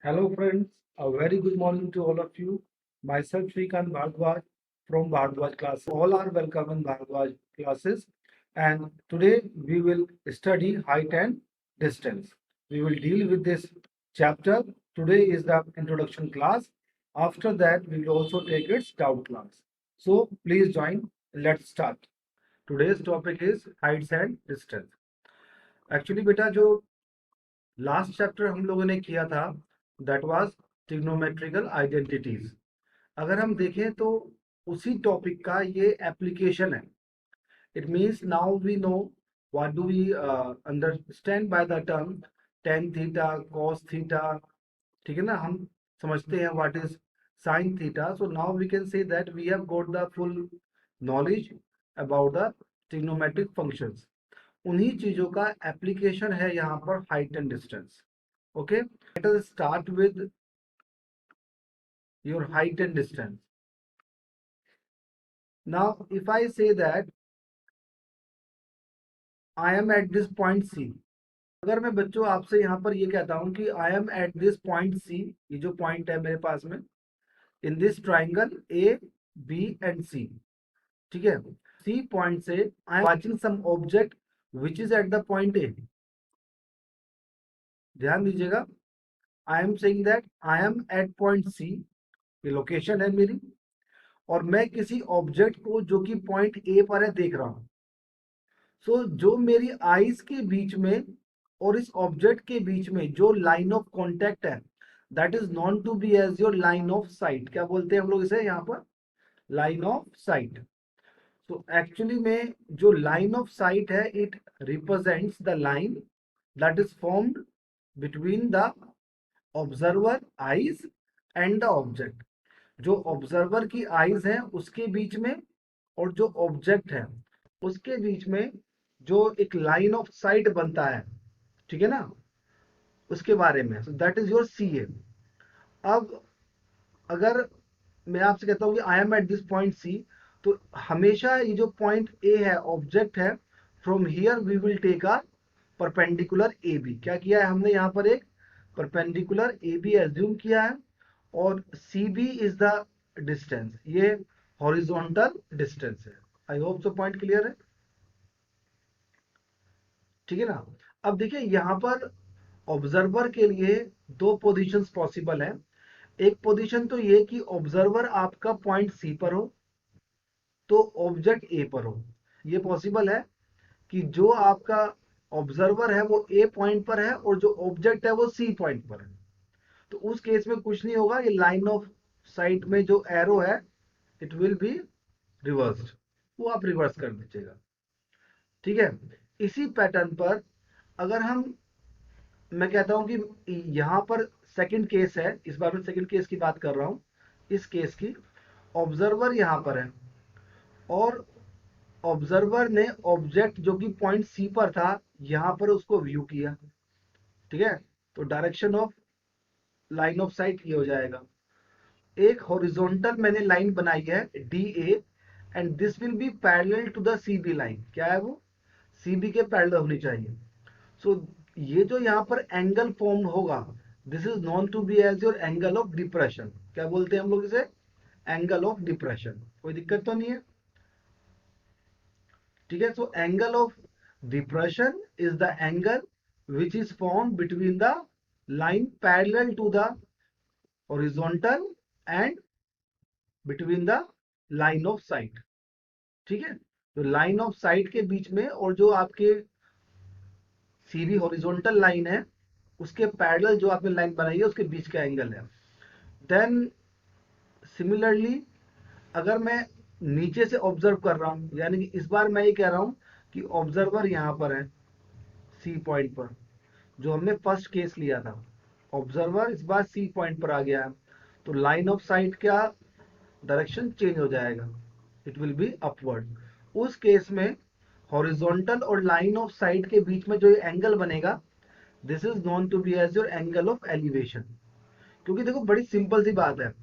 Hello friends, a very good morning to all of you. Myself Shrikant Bhardwaj from Bhardwaj class. All are welcome in Bhardwaj classes and today we will study height and distance. We will deal with this chapter. Today is the introduction class. After that we will also take its doubt class. So please join. Let's start. Today's topic is heights and distance. Actually बेटा जो last chapter हम लोगों ने किया था that was trigonometrical identities. अगर हम देखें तो उसी टॉपिक का ये एप्लीकेशन है। It means now we know what do we understand by the term tan theta cos theta. ठीक है ना, हम समझते हैं what is sine theta. So now we can say that we have got the full knowledge about the trigonometric functions. उन्हीं चीजों का application है यहाँ पर height and distance. Okay, let us start with your height and distance. Now if I say that I am at this point c, अगर मैं बच्चों आपसे यहाँ पर ये कहता हूँ कि I am at this point C, ये जो पॉइंट है मेरे पास में in this triangle A B and C, ठीक है, सी पॉइंट से I am watching some object which is at the point A. ध्यान दीजिएगा, I am saying that I am at point C, ये लोकेशन है मेरी, और मैं किसी ऑब्जेक्ट को जो कि पॉइंट ए पर है देख रहा हूं। सो जो मेरी आईज के बीच में और इस ऑब्जेक्ट के बीच में जो लाइन ऑफ कॉन्टेक्ट है that is known to be as your line of sight. क्या बोलते हैं हम लोग इसे यहाँ पर? Line of sight. So actually में जो लाइन ऑफ साइट है it represents the line that is formed between the observer eyes and the object. जो ऑब्जर्वर की आईज है उसके बीच में और जो ऑब्जेक्ट है उसके बीच में जो एक लाइन ऑफ साइट बनता है, ठीक है ना, उसके बारे में। So that is your C A. अब अगर मैं आपसे कहता हूं कि I am at this point C, तो हमेशा ये जो पॉइंट ए है ऑब्जेक्ट है, from here we will take a perpendicular A B. क्या किया है हमने यहाँ पर? एक परपेंडिकुलर ए बी एज्यूम किया है और c b is the distance, ये हॉरिजॉन्टल डिस्टेंस है। I hope so point clear है, ठीक है ना। अब देखिए यहाँ पर ऑब्जर्वर के लिए दो पोजीशंस पॉसिबल है। एक पोजीशन तो ये कि ऑब्जर्वर आपका पॉइंट सी पर हो तो ऑब्जेक्ट ए पर हो। ये पॉसिबल है कि जो आपका ऑब्जर्वर है वो ए पॉइंट पर है और जो ऑब्जेक्ट है वो सी पॉइंट पर है। तो उस केस में कुछ नहीं होगा, ये लाइन ऑफ साइट में जो एरो है इट विल बी रिवर्स्ड, वो आप रिवर्स कर दीजिएगा, ठीक है। इसी पैटर्न पर अगर हम, मैं कहता हूं कि यहां पर सेकंड केस है, इस बार मैं सेकंड केस की बात कर रहा हूं। इस केस की ऑब्जर्वर यहां पर है और ऑब्जर्वर ने ऑब्जेक्ट जो कि पॉइंट सी पर था यहां पर उसको व्यू किया, ठीक है। तो direction of line of sight ये हो जाएगा। एक हॉरिजॉन्टल मैंने लाइन बनाई है d a and this will be parallel to the c b line. क्या है वो? सी बी के पैरेलल होनी चाहिए। सो ये जो यहाँ पर एंगल फॉर्म होगा this is known to be as your angle of depression. क्या बोलते हैं हम लोग इसे? Angle of depression. कोई दिक्कत तो नहीं है, ठीक है। So angle of depression is the angle which is form between the line parallel to the horizontal and between the line of sight, ठीक है। तो लाइन ऑफ साइट के बीच में और जो आपके सीधी हॉरिजॉन्टल लाइन है उसके पैरेलल जो आपने लाइन बनाई है उसके बीच का एंगल है। देन सिमिलरली अगर मैं नीचे से ऑब्जर्व कर रहा हूं, यानी कि इस बार मैं ये कह रहा हूं कि ऑब्जर्वर यहां पर है सी पॉइंट पर, जो हमने फर्स्ट केस लिया था। ऑब्जर्वर इस बार सी पॉइंट पर आ गया है तो लाइन ऑफ साइट का डायरेक्शन चेंज हो जाएगा, इट विल बी अपवर्ड। उस केस में हॉरिजॉन्टल और लाइन ऑफ साइट के बीच में जो एंगल बनेगा this is known to be as your angle of elevation. क्योंकि देखो बड़ी सिंपल सी बात है,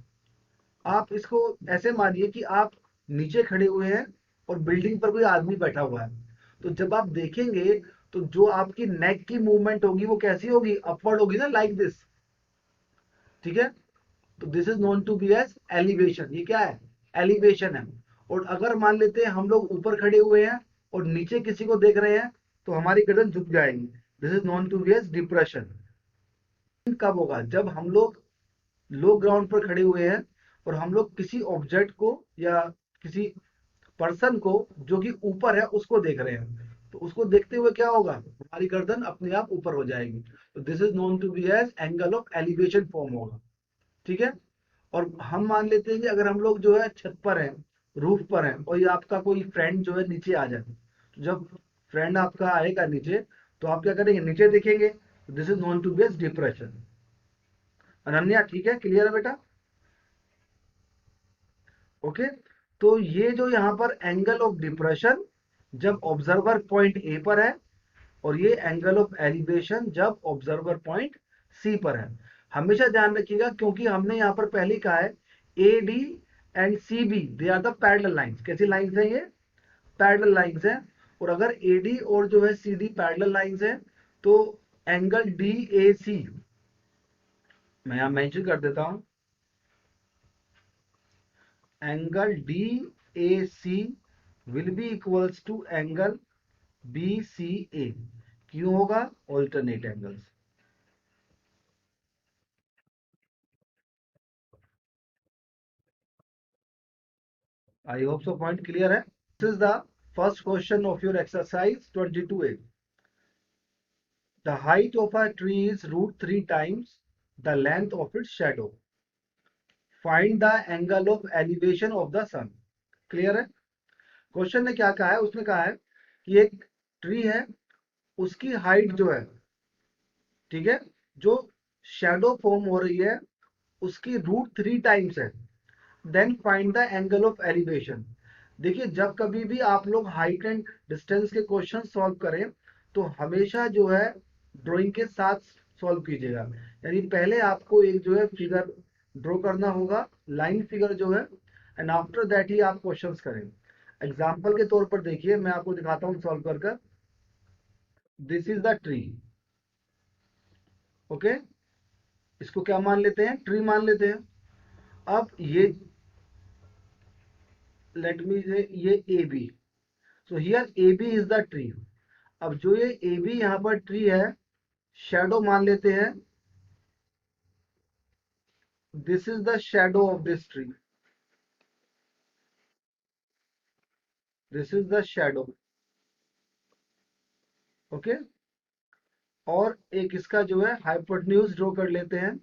आप इसको ऐसे मानिए कि आप नीचे खड़े हुए हैं और बिल्डिंग पर कोई आदमी बैठा हुआ है, तो जब आप देखेंगे तो जो आपकी नेक की मूवमेंट होगी वो कैसी होगी? अपवर्ड होगी ना, लाइक दिस। ठीक है, तो this is known to be as elevation. ये क्या है? एलिवेशन है। और अगर मान लेते हैं हम लोग ऊपर खड़े हुए हैं और नीचे किसी को देख रहे हैं तो हमारी गर्दन झुक जाएगी, this is known to be as depression. कब होगा? जब हम लोग लो ग्राउंड पर खड़े हुए हैं और हम लोग किसी ऑब्जेक्ट को या किसी पर्सन को जो कि ऊपर है उसको देख रहे हैं, तो उसको देखते हुए क्या होगा? हमारी गर्दन अपने आप ऊपर हो जाएगी, तो this is known to be as angle of elevation form होगा। ठीक है, और हम मान लेते हैं कि अगर हम लोग जो है छत पर हैं, रूफ पर हैं, और ये आपका कोई फ्रेंड जो है नीचे आ जाए, तो जब फ्रेंड आपका आएगा नीचे, तो आप क्या करेंगे? नीचे देखेंगे, this is known to be as depression. Ananya ठीक है, क्लियर है बेटा? ओके, तो ये जो यहाँ पर एंगल ऑफ डिप्रेशन जब ऑब्जर्वर पॉइंट ए पर है, और ये एंगल ऑफ एलिवेशन जब ऑब्जर्वर पॉइंट सी पर है। हमेशा ध्यान रखिएगा, क्योंकि हमने यहाँ पर पहले ही कहा है a d and c b they are the parallel lines. कैसी लाइंस है ये? पैरेलल लाइंस है। और अगर ए डी और जो है सी डी पैरेलल लाइंस है, तो एंगल डी ए सी, मैं यहां मेंशन कर देता हूं, angle D A C will be equals to angle B C A. क्यों होगा? Alternate angles. I hope so point clear है। This is the first question of your exercise 22A। The height of a tree is √3 times the length of its shadow. Find the angle of elevation of the sun. Clear है? क्वेश्चन ने क्या कहा है? उसने कहा है कि एक ट्री है, उसकी हाइट जो है, ठीक है, जो शैडो फॉर्म हो रही है उसकी √3 टाइम्स है। Then find the angle of elevation. देखिए, जब कभी भी आप लोग हाइट एंड डिस्टेंस के क्वेश्चन सॉल्व करें, तो हमेशा जो है ड्राइंग के साथ सॉल्व कीजिएगा। यानी पहले आपको एक जो है फिगर ड्रॉ करना होगा, लाइन फिगर जो है, एंड आफ्टर दैट ही आप क्वेश्चंस करें। एग्जाम्पल के तौर पर देखिए, मैं आपको दिखाता हूँ सॉल्व कर। This is the tree. Okay, इसको क्या मान लेते हैं? ट्री मान लेते हैं। अब ये, लेट मी से, ये A B, so here A B is the tree. अब जो ये ए बी यहाँ पर ट्री है, शैडो मान लेते हैं, this is the shadow of this tree, this is the shadow. Okay, और एक इसका जो है हाइपोटेन्यूज ड्रॉ कर लेते हैं,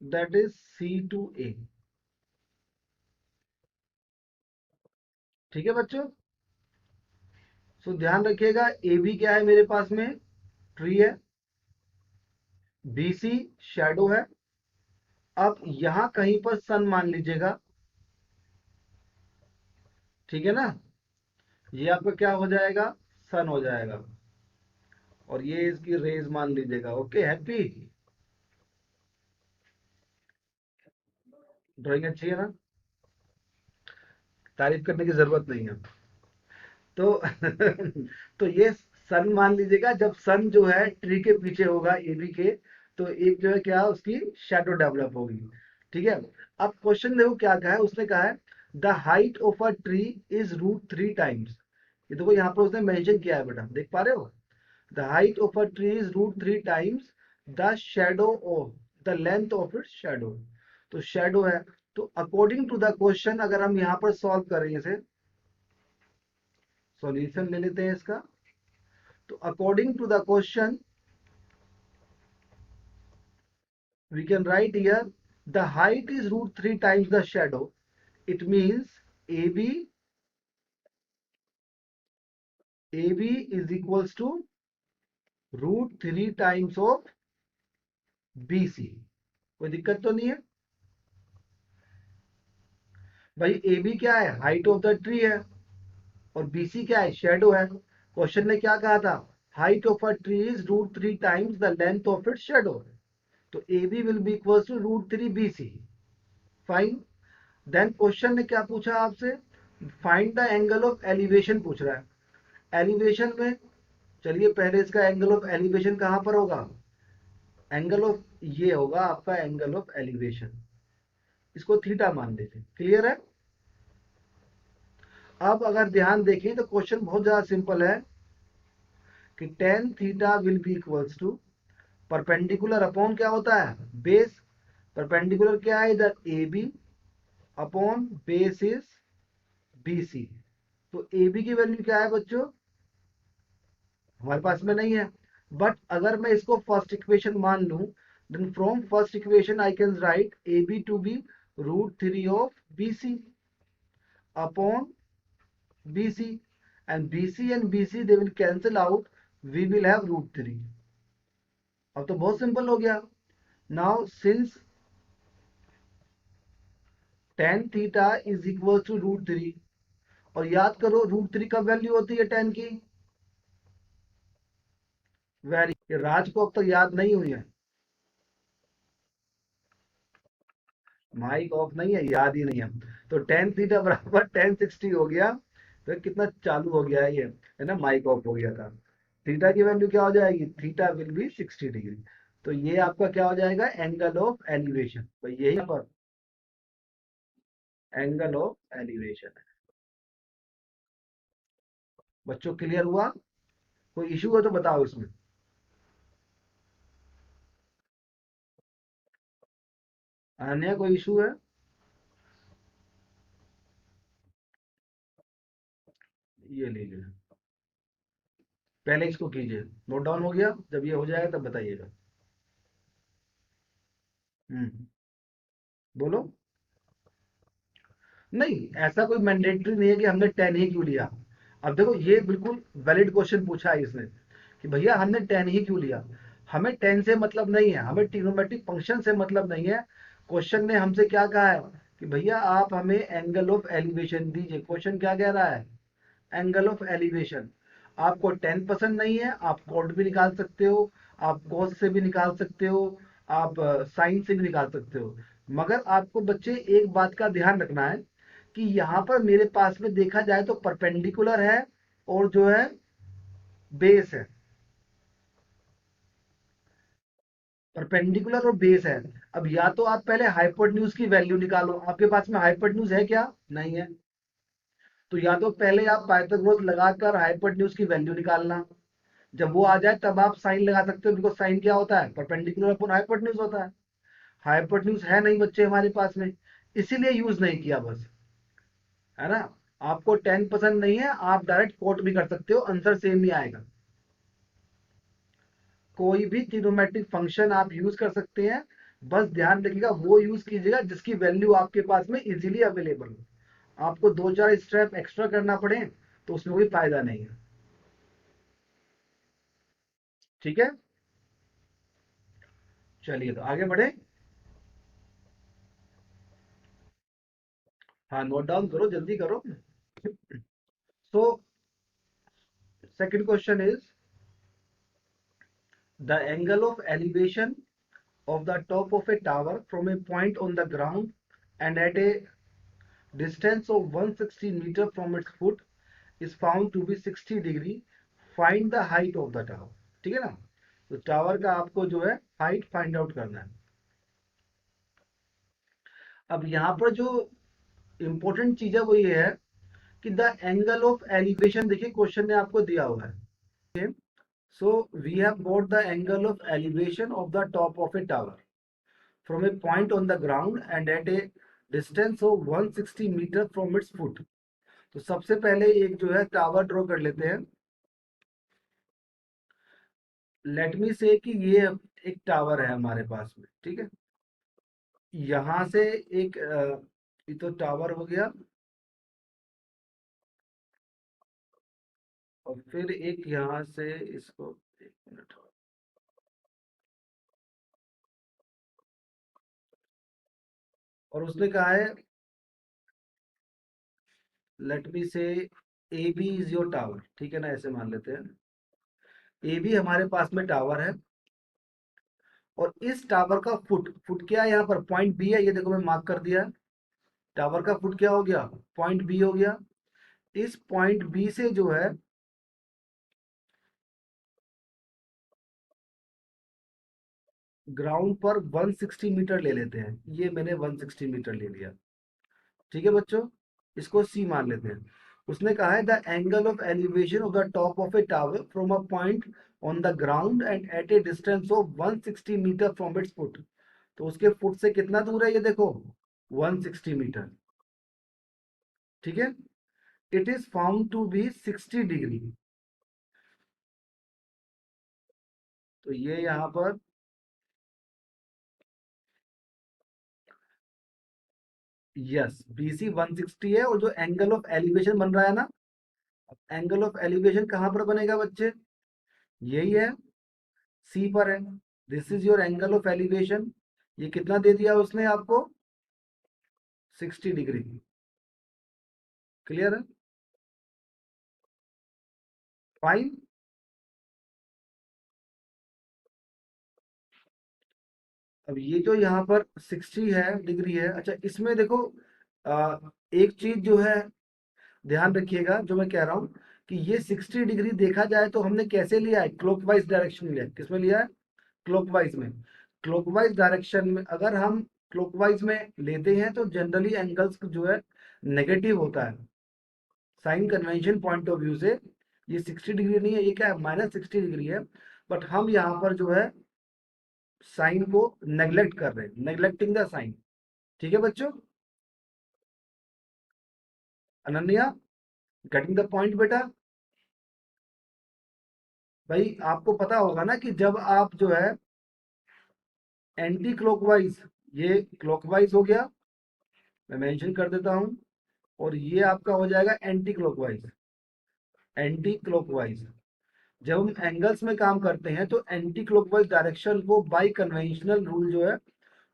दैट इज C2A। ठीक है बच्चों, सो ध्यान रखिएगा, ए बी क्या है मेरे पास में? ट्री है। बी सी शैडो है। अब यहां कहीं पर सन मान लीजिएगा। ठीक है ना? ये आपका क्या हो जाएगा? सन हो जाएगा। और ये इसकी रेज मान लीजिएगा। Okay, happy? ड्राइंग अच्छी है ना? तारीफ करने की जरूरत नहीं है। तो तो ये सन मान लीजिएगा। जब सन जो है ट्री के पीछे होगा ए बी के, तो एक जो है क्या, उसकी शैडो डेवलप होगी। ठीक है, अब क्वेश्चन देखो क्या कहा है। उसने कहा है the height of a tree is √3 times. ये देखो यहाँ पर उसने मेंशन किया है बेटा, देख पा रहे हो? The height of a tree is √3 times the shadow of the length of its shadow. तो शैडो है, तो अकॉर्डिंग टू द क्वेश्चन अगर हम यहाँ पर सॉल्व करें, इसे सॉल्यूशन ले लेते हैं इसका। तो according to the question we can write here the height is √3 times the shadow. It means AB is equals to √3 times of BC। कोई दिक्कत तो नहीं है भाई? AB क्या है? हाइट ऑफ द ट्री है। और BC क्या है? शेडो है। क्वेश्चन ने क्या कहा था? Height of a tree is √3 times the length of its shadow. तो AB will be equals to √3 BC। Fine. Then question ने क्या पूछा आपसे? Find the angle of elevation पूछ रहा है। एलिवेशन में, चलिए पहले इसका एंगल ऑफ एलिवेशन कहां पर होगा? एंगल ऑफ ये होगा आपका एंगल ऑफ एलिवेशन, इसको थीटा मान लेते, क्लियर है। अब अगर ध्यान देखें तो क्वेश्चन बहुत ज्यादा सिंपल है कि tan theta will be equals to perpendicular upon क्या होता है, बेस। परपेंडिकुलर क्या है इधर, A B upon base is B C. तो ए बी की वैल्यू क्या है बच्चों, हमारे पास में नहीं है, बट अगर मैं इसको फर्स्ट इक्वेशन मान लूं, then from first equation I can write A B to B √3 of B C upon B C, and BC and BC they will cancel out, we will have √3। अब तो बहुत simple हो गया। Now since tan theta is equal to √3, और याद करो √3 का value होती है tan की, वेरी, राज को अब तक याद नहीं हुई है, माइक ऑफ नहीं है, याद ही नहीं है। तो tan थीटा बराबर tan60 हो गया। तो कितना चालू हो गया है ये, है ना, माइक ऑफ हो गया था। थीटा की वैल्यू क्या हो जाएगी, थीटा विल बी 60 डिग्री। तो ये आपका क्या हो जाएगा, एंगल ऑफ एलिवेशन, तो यही पर एंगल ऑफ एलिवेशन है। बच्चों क्लियर हुआ, कोई इशू है तो बताओ इसमें। अन्य कोई इशू है, ये लीजिए, पहले इसको कीजिए, नोट डाउन हो गया, जब ये हो जाएगा तब बताइएगा। बोलो। नहीं, ऐसा कोई मैंडेटरी नहीं है कि हमने 10 ही क्यों लिया। अब देखो ये बिल्कुल वैलिड क्वेश्चन पूछा है इसने कि भैया हमने 10 ही क्यों लिया। हमें 10 से मतलब नहीं है, हमें ट्रिग्नोमेट्रिक फंक्शन से मतलब नहीं है। क्वेश्चन ने हमसे क्या कहा है कि भैया आप हमें एंगल ऑफ एलिवेशन दीजिए। क्वेश्चन क्या कह रहा है, एंगल ऑफ एलिवेशन। आपको 10 पसंद नहीं है, आप कॉट भी निकाल सकते हो, आप कॉस से भी निकाल सकते हो, आप साइन से भी निकाल सकते हो। मगर आपको बच्चे एक बात का ध्यान रखना है कि यहाँ पर मेरे पास में देखा जाए तो परपेंडिकुलर है और जो है बेस है, परपेंडिकुलर और बेस है। अब या तो आप पहले हाइपोटेन्यूज की वैल्यू निकालो, आपके पास में हाइपोटेन्यूज है क्या, नहीं है, तो या तो पहले आप पाइथागोरस लगाकर हाइपोटेन्यूज की वैल्यू निकालना, जब वो आ जाए तब आप साइन लगा सकते हो, बिकॉज साइन क्या होता है, परपेंडिकुलर अपॉन हाइपोटेन्यूज होता है। हाइपोटेन्यूज है नहीं बच्चे हमारे पास में, इसीलिए यूज नहीं किया बस, है ना। आपको 10 पसंद नहीं है, आप डायरेक्ट कोट भी कर सकते हो, आंसर सेम ही आएगा। कोई भी ट्रिग्नोमेट्रिक फंक्शन आप यूज कर सकते हैं, बस ध्यान रखिएगा वो यूज कीजिएगा जिसकी वैल्यू आपके पास में इजीली अवेलेबल हो। आपको 2-4 स्टेप एक्स्ट्रा करना पड़े तो उसमें कोई फायदा नहीं है, ठीक है। चलिए तो आगे बढ़े। हाँ, नोट डाउन करो, जल्दी करो। So second question is the angle of elevation of the top of a tower from a point on the ground and at a distance of 160 meter from its foot is found to be 60 degree, find the height of the tower। ठीक है ना, तो tower का आपको जो है height find out करना है। अब यहाँ पर जो इंपॉर्टेंट चीज है वो ये है कि द एंगल ऑफ एलिवेशन, देखिए क्वेश्चन ने आपको दिया हुआ है। So we have got the angle of elevation of the top of a tower from a point on the ground and at a distance of 160 metre from its foot। तो सबसे पहले एक जो है टावर ड्रॉ कर लेते हैं। Late me say कि ये एक टावर है हमारे पास में, ठीक है। यहां से एक ये तो टावर हो गया, और फिर एक यहां से इसको, एक मिनट, और उसने कहा है let me say A B is your tower, ठीक है ना, ऐसे मान लेते हैं। ए बी हमारे पास में टावर है, और इस टावर का फुट, फुट क्या है यहाँ पर, पॉइंट बी है, ये देखो मैं मार्क कर दिया। टावर का फुट क्या हो गया, पॉइंट बी हो गया। इस पॉइंट बी से जो है ग्राउंड पर 160 मीटर ले लेते हैं, ये मैंने 160 मीटर ले लिया। ठीक है बच्चों, इसको सी मान लेते हैं। उसने कहा है the angle of elevation of the top of a tower from a point on the ground and at a distance of 160 metre from its foot. तो उसके फुट से कितना दूर है ये देखो, 160 मीटर। ठीक है, it is found to be 60 degree. तो ये यहां पर यस BC 160 है, और जो एंगल ऑफ एलिवेशन बन रहा है ना, एंगल ऑफ एलिवेशन कहां पर बनेगा बच्चे, यही है, सी पर है। This is your angle of elevation. ये कितना दे दिया उसने आपको, 60 डिग्री। क्लियर है, फाइन। अब ये जो यहाँ पर 60 है डिग्री है, अच्छा इसमें देखो एक चीज जो है ध्यान रखिएगा, जो मैं कह रहा हूँ कि ये 60 डिग्री देखा जाए तो हमने कैसे लिया है, क्लॉकवाइज डायरेक्शन में लिया है। किसमें लिया है, क्लॉकवाइज में। क्लॉकवाइज डायरेक्शन में अगर हम क्लॉकवाइज में लेते हैं तो जनरली एंगल्स जो है नेगेटिव होता है। Sign convention point of view से ये 60 डिग्री नहीं है, ये क्या है, -60 डिग्री है। बट हम यहाँ पर जो है साइन को नेग्लेक्ट कर रहे हैं, नेग्लेक्टिंग द साइन। ठीक है बच्चों, अनन्या, गेटिंग द पॉइंट बेटा। भाई आपको पता होगा ना कि जब आप जो है एंटी क्लॉकवाइज, ये क्लॉकवाइज हो गया, मैं मेंशन कर देता हूं, और ये आपका हो जाएगा एंटी क्लॉकवाइज। एंटी क्लॉकवाइज जब हम एंगल्स में काम करते हैं तो एंटी क्लॉकवाइज डायरेक्शन को बाय कन्वेंशनल रूल जो है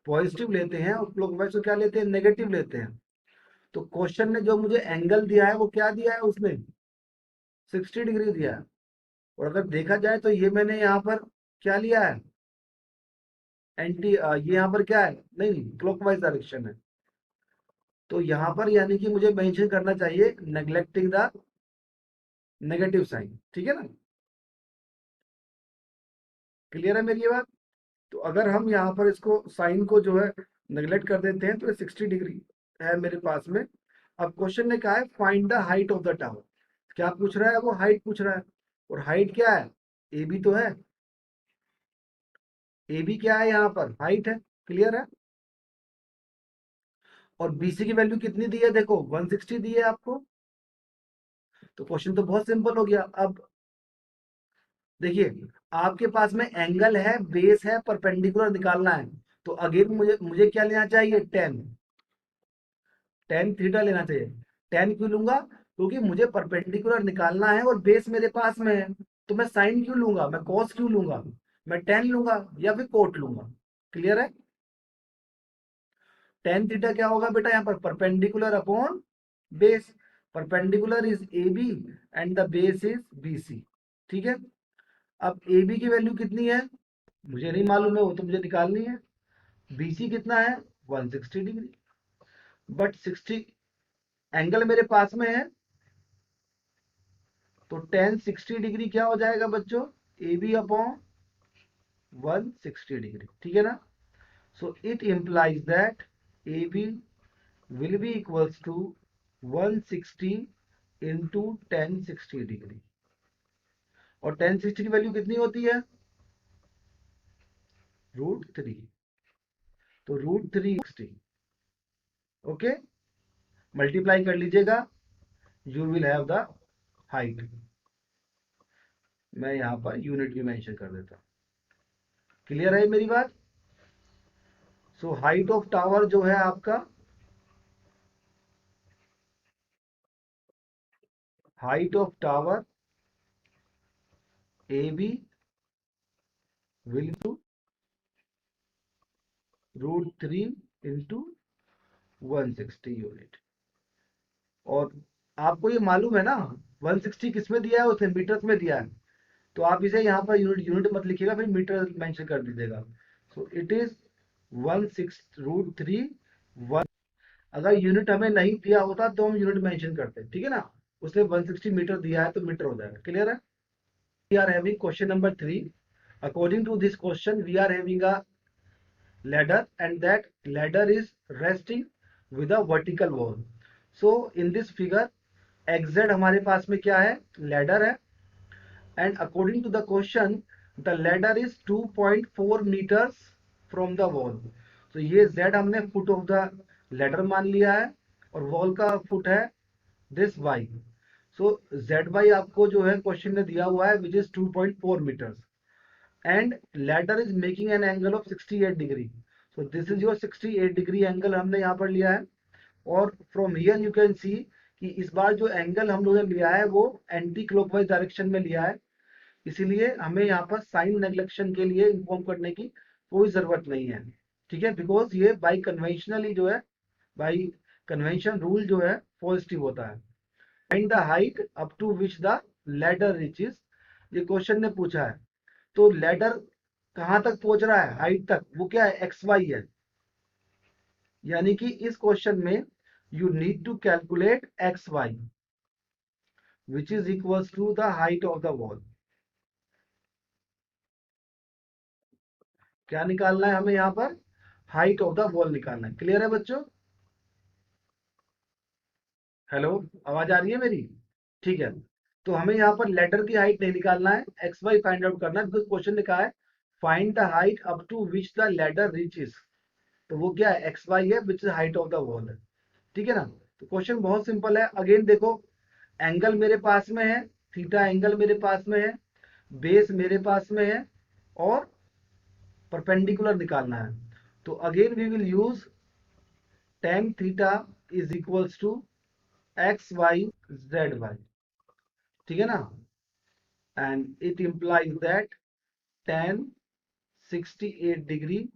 पॉजिटिव लेते हैं, और क्लॉकवाइज को क्या लेते हैं, नेगेटिव लेते हैं। तो क्वेश्चन ने जो मुझे एंगल दिया है वो क्या दिया है उसने, 60 डिग्री दिया है। और अगर देखा जाए तो ये मैंने यहाँ पर क्या लिया है, एंटी ये यहाँ पर क्या है, नहीं नहीं क्लॉकवाइज डायरेक्शन है। तो यहाँ पर यानी कि मुझे मेंशन करना चाहिए नेग्लेक्टिंग द नेगेटिव साइन। ठीक है ना, क्लियर है मेरी ये बात। तो अगर हम यहाँ पर इसको साइन को जो है नेग्लेक्ट कर देते हैं तो ये 60 डिग्री है मेरे पास में। अब क्वेश्चन ने कहा है find the height of the tower. क्या पूछ रहा है, वो हाइट पूछ रहा है। और हाइट क्या है, ए बी तो है, ए बी क्या है यहाँ पर, हाइट है। क्लियर है, और BC की वैल्यू कितनी दी है, देखो 160 दी है आपको। तो क्वेश्चन तो बहुत सिंपल हो गया। अब देखिए, आपके पास में एंगल है, बेस है, परपेंडिकुलर निकालना है। तो अगेन मुझे मुझे क्या लेना चाहिए, टेन थीटा लेना चाहिए। टेन क्यों लूंगा, क्योंकि मुझे परपेंडिकुलर निकालना है और बेस मेरे पास में है। तो मैं साइन क्यों लूंगा, मैं कॉस क्यों लूंगा, मैं टेन लूंगा या फिर कोट लूंगा। क्लियर है, टेन थीटा क्या होगा बेटा, यहाँ पर perpendicular upon base. Perpendicular is A B and the base is BC। ठीक है, अब ए बी की वैल्यू कितनी है मुझे नहीं मालूम है, वो तो मुझे निकालनी है। BC कितना है, 160 डिग्री। बट 60 एंगल मेरे पास में है, तो टेन 60 डिग्री क्या हो जाएगा बच्चों, ए बी अपॉन 160 डिग्री। ठीक है ना, so it implies that A B will be equals to 160 into tan 60 degree. और टेन 60 की वैल्यू कितनी होती है, √3। तो √360, ओके, मल्टीप्लाई कर लीजिएगा, you will have the height. मैं यहाँ पर यूनिट भी मेंशन कर देता हूँ। क्लियर है मेरी बात। सो हाइट ऑफ टावर जो है आपका, height of tower A B will to √3 into 160 unit. और आपको ये मालूम है ना 160 किस में दिया है, उसने मीटर्स में दिया है। तो आप इसे यहाँ पर यूनिट यूनिट मत लिखिएगा, फिर मीटर मेंशन कर दीजिएगा। So it is 1/6 √3 1। अगर यूनिट हमें नहीं दिया होता तो हम यूनिट मेंशन करते, ठीक है ना। उसने 160 मीटर दिया है तो मीटर हो जाएगा। क्लियर है, we are having question number 3। According to this question we are having a ladder, and that ladder is resting with a vertical wall. So in this figure xz हमारे पास में क्या है, ladder है, and according to the question the ladder is 2.4 meters from the wall. तो ये z हमने foot of the ladder मान लिया है और wall का foot है this y. So zy आपको जो है क्वेश्चन में दिया हुआ है which is 2.4 meters and ladder is making an angle of 68 degree. So this is your 68 degree angle हमने यहाँ पर लिया है, और from here you can see कि इस बार जो एंगल हम लोगों ने लिया है वो एंटी क्लॉकवाइज डायरेक्शन में लिया है, इसीलिए हमें यहाँ पर साइन नेग्लेक्शन के लिए इन्फॉर्म करने की कोई जरूरत नहीं है, ठीक है, बिकॉज ये बाई कन्वेंशनली जो है, बाई कन्वेंशन रूल जो है पॉजिटिव होता है. Find the height up to which the ladder reaches, ये क्वेश्चन ने पूछा है, तो लैडर कहां तक पहुंच रहा है, हाइट तक, वो क्या है, एक्स वाई है, यानी कि इस क्वेश्चन में you need to calculate X Y which is equals to the height of the wall. क्या निकालना है हमें यहाँ पर, हाइट ऑफ द वॉल निकालना है. क्लियर है बच्चों? हेलो, आवाज आ रही है मेरी? ठीक है, तो हमें यहाँ पर लेटर की हाइट नहीं निकालना है, एक्स वाई फाइंड आउट करना है, बिकॉज क्वेश्चन ने कहा है find the height up to which the ladder reaches, तो वो क्या है, एक्स वाई है which is height of the wall है, ठीक है ना. तो क्वेश्चन बहुत सिंपल है. अगेन देखो, एंगल मेरे पास में है, थीटा एंगल मेरे पास में है, बेस मेरे पास में है, और परपेंडिकुलर निकालना है. तो again we will use tan theta is equals to X Y Z Y, ठीक है ना, and it implies that tan 68 degree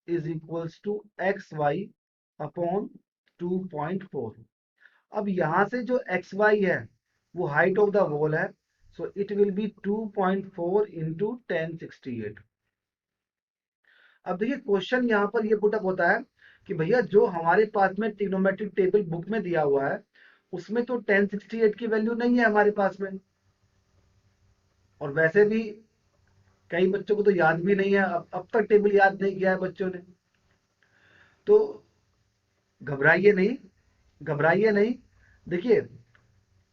is equals to X Y upon 2.4. अब यहां से जो एक्स वाई है वो हाइट ऑफ द वॉल है, so it will B 2.4 into 1068. अब देखिए क्वेश्चन यहाँ पर ये पुटअप होता है कि भैया जो हमारे पास में ट्रिग्नोमेट्रिक टेबल बुक में दिया हुआ है उसमें तो 1068 की वैल्यू नहीं है हमारे पास में, और वैसे भी कई बच्चों को तो याद भी नहीं है, अब तक टेबल याद नहीं किया है बच्चों ने. तो घबराइए नहीं, घबराइए नहीं. देखिए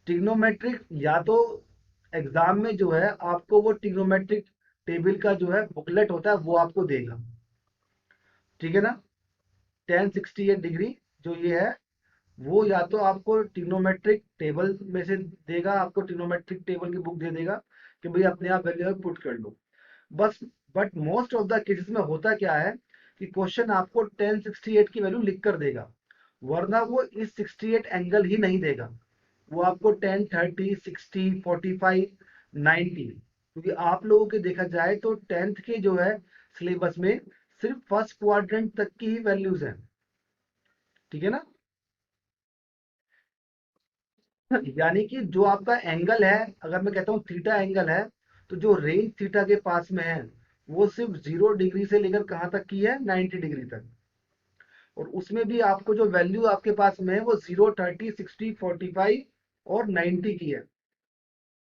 ट्रिग्नोमेट्रिक या तो एग्जाम में जो है आपको वो ट्रिग्नोमेट्रिक टेबल का जो है बुकलेट होता है वो आपको देगा, ठीक है ना. 1068 डिग्री जो ये है वो या तो आपको ट्रिग्नोमेट्रिक टेबल में से देगा, आपको ट्रिग्नोमेट्रिक टेबल की बुक दे देगा कि भाई अपने आप वैल्यू पुट कर लो बस. But most of the cases में होता क्या है कि क्वेश्चन आपको 1068 की वैल्यू लिख कर देगा, वरना वो इस 68 एंगल ही नहीं देगा, वो आपको 10, 30, 60, 45, 90, क्योंकि आप लोगों के देखा जाए तो 10th के जो है सिलेबस में सिर्फ फर्स्ट क्वाड्रेंट तक की ही वैल्यूज हैं, ठीक है ना. यानी कि जो आपका एंगल है, अगर मैं कहता हूं थीटा एंगल है, तो जो रेंज थीटा के पास में है वो सिर्फ 0 डिग्री से लेकर कहां तक की है, 90 डिग्री तक, और उसमें भी आपको जो वैल्यू आपके पास में है वो 0, 30, 60, 45 और 90 की है.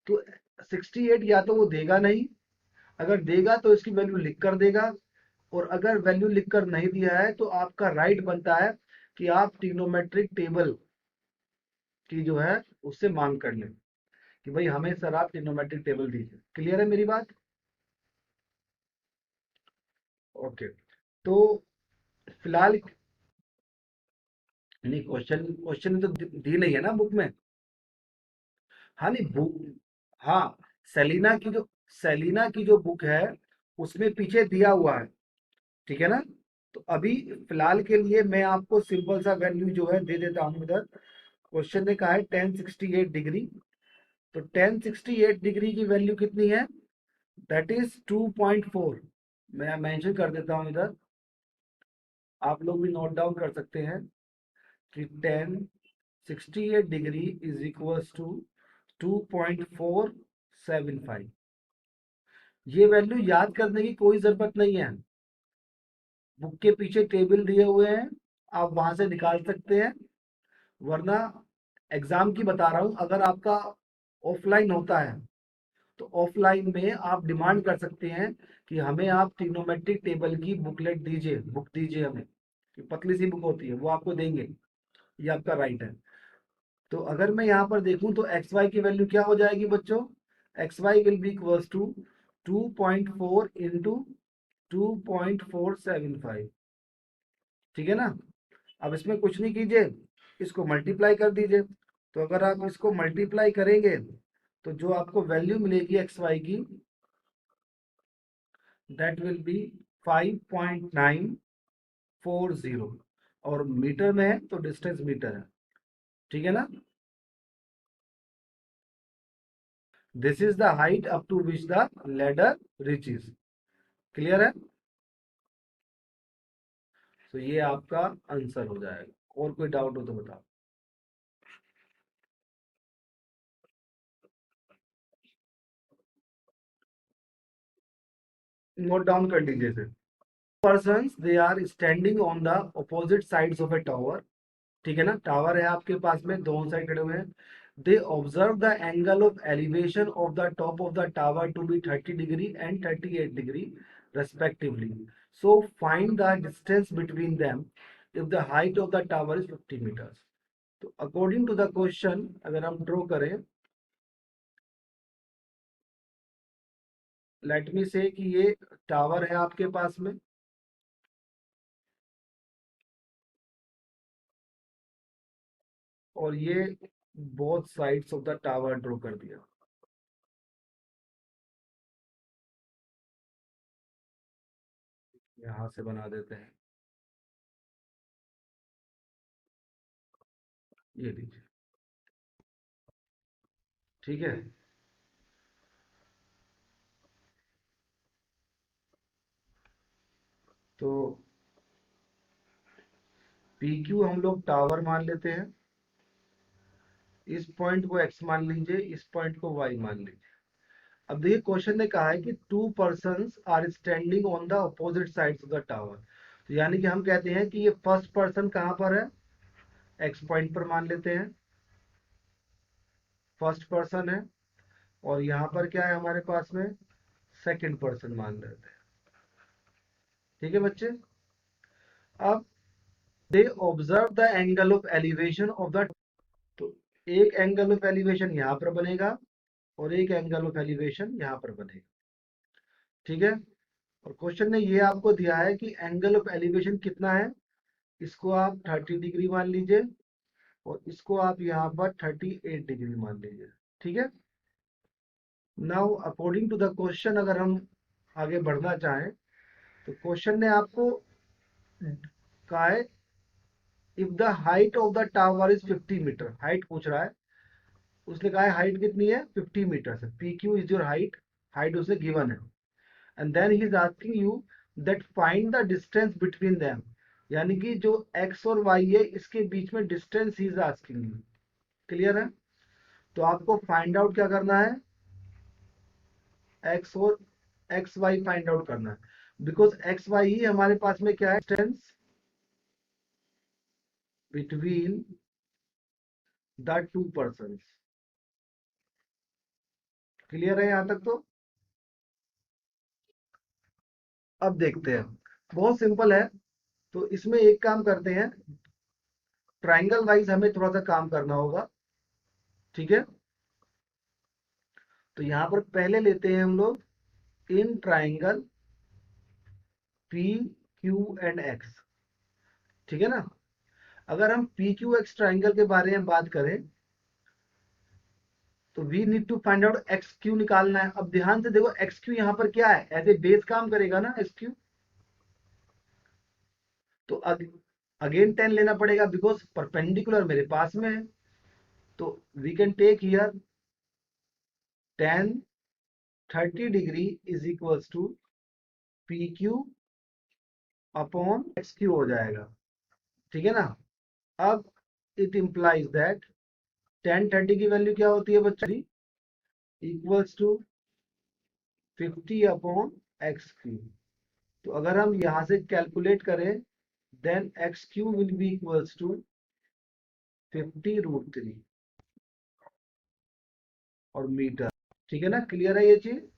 तो 68 या तो वो देगा नहीं, अगर देगा तो इसकी वैल्यू लिख कर देगा, और अगर वैल्यू लिख कर नहीं दिया है तो आपका राइट बनता है कि आप ट्रिग्नोमेट्रिक टेबल की जो है उससे मांग कर लें कि भाई हमें सर आप ट्रिग्नोमेट्रिक टेबल दीजिए. क्लियर है मेरी बात? ओके, तो फिलहाल नहीं, क्वेश्चन क्वेश्चन तो दी नहीं है ना बुक में. हाँ नहीं बुक, हाँ, सेलिना की जो सेलिना की जो बुक है उसमें पीछे दिया हुआ है, ठीक है ना. तो अभी फिलहाल के लिए मैं आपको सिंपल सा वैल्यू जो है दे देता हूँ इधर. क्वेश्चन ने कहा है 1068 डिग्री, तो 1068 डिग्री की वैल्यू कितनी है, दैट इज 2.4. मैं मेंशन कर देता हूँ इधर, आप लोग भी नोट डाउन कर सकते हैं कि 1068 डिग्री इज इक्वल्स टू 2.475. ये वैल्यू याद करने की कोई जरूरत नहीं है, बुक के पीछे टेबल दिए हुए हैं, आप वहां से निकाल सकते हैं, वरना एग्जाम की बता रहा हूं, अगर आपका ऑफलाइन होता है तो ऑफलाइन में आप डिमांड कर सकते हैं कि हमें आप ट्रिग्नोमेट्रिक टेबल की बुकलेट दीजिए, बुक दीजिए हमें, कि पतली सी बुक होती है वो आपको देंगे, ये आपका राइट है। तो अगर मैं यहाँ पर देखूं तो एक्स वाई की वैल्यू क्या हो जाएगी बच्चों, X Y will be equals to 2.4 into 2.475, ठीक है ना। अब इसमें कुछ नहीं कीजिए, इसको मल्टीप्लाई कर दीजिए। तो अगर आप इसको मल्टीप्लाई करेंगे तो जो आपको वैल्यू मिलेगी एक्स वाई की, दैट विल बी 5.940, और मीटर में है तो डिस्टेंस मीटर है, ठीक है ना। This is the height up to which the ladder reaches, clear है। तो ये आपका आंसर हो जाएगा। और कोई डाउट हो तो बताओ। नोट डाउन कर लीजिए फिर। Persons they are standing on the opposite sides of a tower, ठीक है ना, टावर है आपके पास में, दोनों साइड खड़े हुए हैं। They observe the angle of elevation of the top of the tower to be 30 degree and 38 degree respectively, so find the distance between them if the height of the tower is 50 metres. तो according to the question अगर हम draw करें, late me say कि ये tower है आपके पास में, और ये both sides of the tower draw कर दिया। यहां से बना देते हैं, ये लीजिए, ठीक है। तो पी क्यू हम लोग टावर मान लेते हैं, इस पॉइंट को एक्स मान लीजिए, इस पॉइंट को वाई मान लीजिए। अब देखिए क्वेश्चन ने कहा है कि two persons are standing on the opposite sides of the tower, तो यानी कि हम कहते हैं कि ये फर्स्ट पर्सन कहां पर है, एक्स पॉइंट पर मान लेते हैं, फर्स्ट पर्सन है। और यहाँ पर क्या है हमारे पास में, सेकंड पर्सन मान लेते हैं, ठीक है बच्चे। अब दे observe the angle of elevation of the, तो एक एंगल ऑफ एलिवेशन यहाँ पर बनेगा और एक एंगल ऑफ एलिवेशन यहाँ पर बनेगा, ठीक है। और क्वेश्चन ने ये आपको दिया है कि एंगल ऑफ एलिवेशन कितना है, इसको आप 30 डिग्री मान लीजिए और इसको आप यहाँ पर 38 डिग्री मान लीजिए, ठीक है। Now according to the question अगर हम आगे बढ़ना चाहें तो क्वेश्चन ने आपको कहा है if the height of the tower is 50 metre, height पूछ रहा है, उसने कहा है हाइट कितनी है 50 मीटर है, P Q is your height, height उसे गिवन है। And then he is asking you that find the distance between them, यानी कि जो x और y है इसके बीच में distance he is asking you, clear है। तो आपको फाइंड आउट क्या करना है, x और एक्स वाई फाइंड आउट करना है, बिकॉज एक्स वाई ही हमारे पास में क्या है, distance between the two person, clear है यहां तक। तो अब देखते हैं, बहुत सिंपल है। तो इसमें एक काम करते हैं, ट्राइंगल वाइज हमें थोड़ा सा काम करना होगा, ठीक है। तो यहां पर पहले लेते हैं हम लोग इन triangle P Q and x, ठीक है ना। अगर हम पी क्यू एक्स ट्राइंगल के बारे में बात करें तो we need to find out X Q निकालना है। अब ध्यान से देखो एक्स क्यू यहाँ पर क्या है, एज ए बेस काम करेगा ना एक्स क्यू। तो अगेन 10 लेना पड़ेगा बिकॉज परपेंडिकुलर मेरे पास में है। तो we can take here 10 30 degree is equals to P Q upon X Q हो जाएगा, ठीक है ना। अब इट इंप्लाइज दैट 10 30 की वैल्यू क्या होती है बच्चा, equals to 50 upon X Q. तो अगर हम यहां से कैलकुलेट करें then X Q will be equals to 50 √3 और मीटर, ठीक है ना, क्लियर है ये चीज।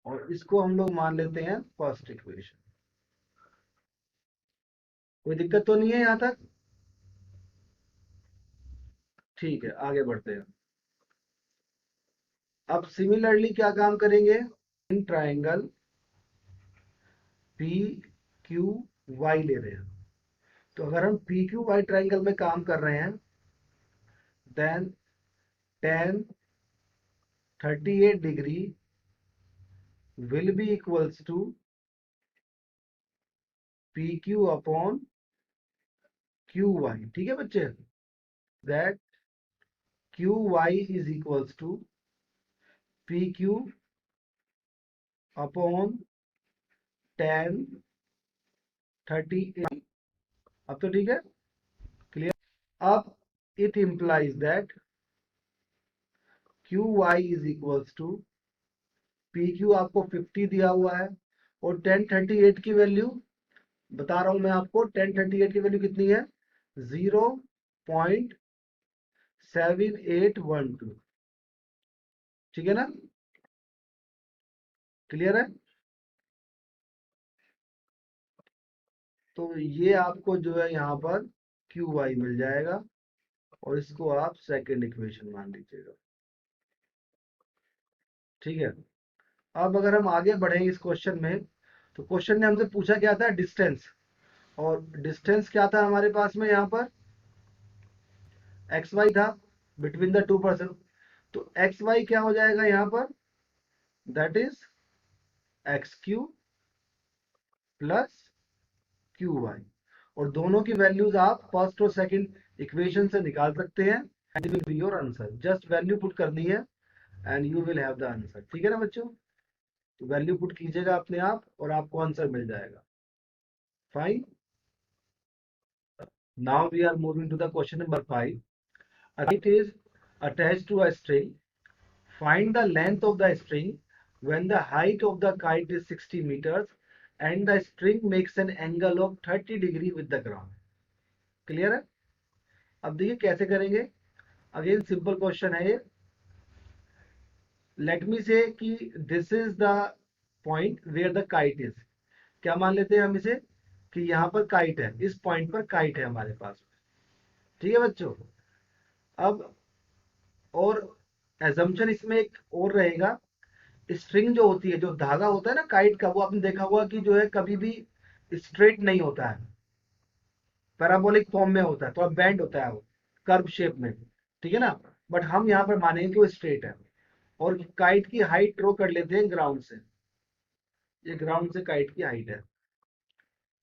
और इसको हम लोग मान लेते हैं फर्स्ट इक्वेशन। कोई दिक्कत तो नहीं है यहां तक? ठीक है, आगे बढ़ते हैं। अब सिमिलरली क्या काम करेंगे, in triangle P Q Y ले रहे हैं। तो अगर हम पी क्यू वाई ट्राइंगल में काम कर रहे हैं, then tan 38 degree will be equals to P Q upon Q Y. ठीक है बच्चे, that Q Y is equals to P Q upon tan 38। अब तो ठीक है, क्लियर। अब it implies that Q Y is equals to P Q आपको 50 दिया हुआ है, और 1038 की वैल्यू बता रहा हूं मैं आपको, 1038 की वैल्यू कितनी है, 0.7812। ठीक है ना, क्लियर है। तो ये आपको जो है यहाँ पर क्यू वाई मिल जाएगा, और इसको आप सेकेंड इक्वेशन मान लीजिएगा। ठीक है, अब अगर हम आगे बढ़े इस क्वेश्चन में, तो क्वेश्चन ने हमसे पूछा क्या था, डिस्टेंस। और डिस्टेंस क्या था हमारे पास में यहाँ पर, एक्स वाई था बिटवीन द टू पर्सन। तो एक्स वाई क्या हो जाएगा यहाँ पर, that is X Q plus Q Y. और दोनों की वैल्यूज आप फर्स्ट और सेकंड इक्वेशन से निकाल सकते हैं, and will be your answer. Just value put करनी है and you will have the answer. ठीक है ना बच्चों, तो वैल्यू पुट कीजिएगा अपने आप और आपको आंसर मिल जाएगा। Fine, now we are moving to the question number 5। A kite is attached to a string. Find the length of the string when the height of the kite is 60 meters and the string makes an angle of 30 degree with the ground. Clear है। अब देखिए कैसे करेंगे, again simple question है ये। Late me say कि this is the point where the kite is. क्या मान लेते हैं हम इसे, कि यहाँ पर काइट है, इस पॉइंट पर काइट है हमारे पास। ठीक है बच्चों। अब और एजम्पशन इसमें एक और रहेगा, स्ट्रिंग जो होती है, जो धागा होता है ना काइट का, वो आपने देखा होगा कि जो है कभी भी स्ट्रेट नहीं होता है, पैराबोलिक फॉर्म में होता है, थोड़ा बैंड होता है वो, कर्व शेप में। ठीक है ना, बट हम यहाँ पर मानेंगे कि वो स्ट्रेट है। और काइट की हाइट ड्रॉ कर लेते हैं ग्राउंड से। ये ग्राउंड से काइट की हाइट है।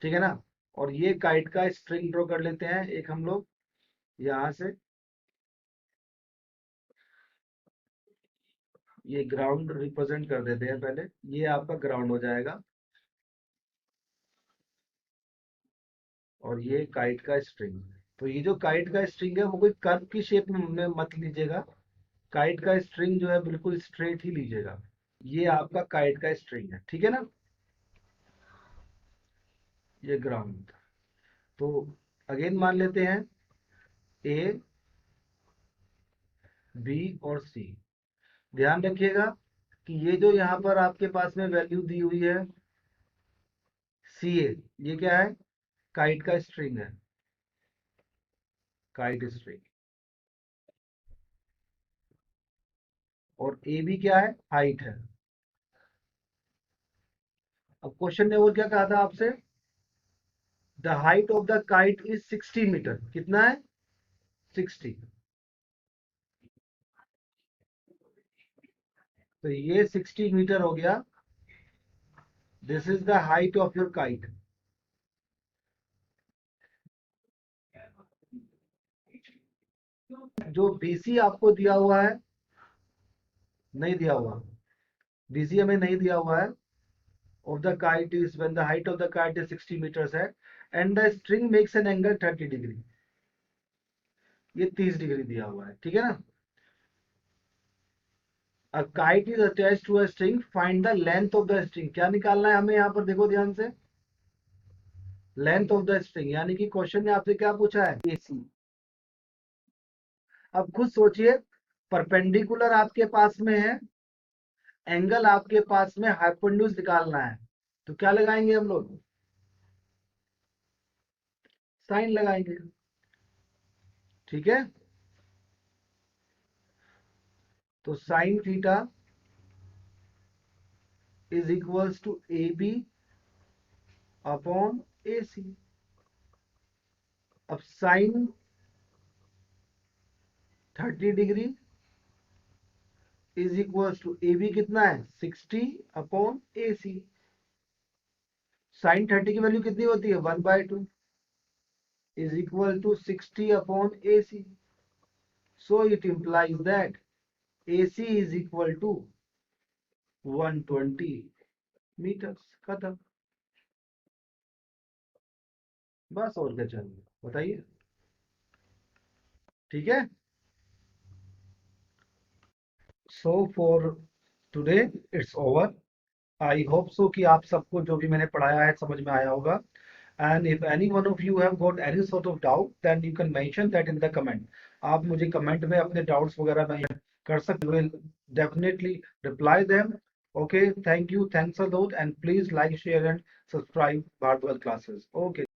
ठीक है ना, और ये काइट का स्ट्रिंग ड्रॉ कर लेते हैं एक हम लोग यहाँ से। ये ग्राउंड रिप्रेजेंट कर देते हैं पहले, ये आपका ग्राउंड हो जाएगा, और ये काइट का स्ट्रिंग। तो ये जो काइट का स्ट्रिंग है वो कोई कर्व की शेप में मत लीजिएगा, काइट का स्ट्रिंग जो है बिल्कुल स्ट्रेट ही लीजिएगा। ये आपका काइट का स्ट्रिंग है, ठीक है ना, ये ग्राउंड। तो अगेन मान लेते हैं ए बी और सी। ध्यान रखिएगा कि ये जो यहाँ पर आपके पास में वैल्यू दी हुई है सी ए, ये क्या है, काइट का स्ट्रिंग है, काइट स्ट्रिंग। और ए बी क्या है, हाइट है। अब क्वेश्चन ने और क्या कहा था आपसे, the height of the kite is 60 metre. कितना है, 60। तो ये 60 मीटर हो गया, this is the height of your kite. जो बीसी आपको दिया हुआ है, नहीं दिया हुआ, बीसी हमें नहीं दिया हुआ है, of the kite is when the height of the kite is 60 metres है, and the string makes an angle 30 degree. ये 30 डिग्री दिया हुआ है, ठीक है ना। A kite is attached to a string, find the length of the string. क्या निकालना है हमें यहाँ पर, देखो ध्यान से, लेंथ ऑफ द स्ट्रिंग। यानी कि क्वेश्चन ने आपसे क्या पूछा है, एसी। अब खुद सोचिए, परपेंडिकुलर आपके पास में है, एंगल आपके पास में हाइपोटेन्यूज निकालना है, तो क्या लगाएंगे हम लोग? साइन लगाएंगे। ठीक है, तो sine theta is equals to A B upon A C. अब sine 30 degree is equals to A B कितना है? 60 अपॉन ए सी। साइन 30 की वैल्यू कितनी होती है? 1/2 is equal to 60 upon AC. So it implies that AC is equal to 120 meters. खत्म। बस और क्या चाहिए बताइए। ठीक है, so for today it's over. I hope सो कि आप सबको जो भी मैंने पढ़ाया है समझ में आया होगा। And if any one of you have got any sort of doubt, then you can mention that in the comment. आप मुझे कमेंट में अपने डाउट्स वगैरह mention कर सकते हो, will definitely reply them. Okay, thank you, thanks a lot, and please like, share, and subscribe Bhardwaj classes. Okay.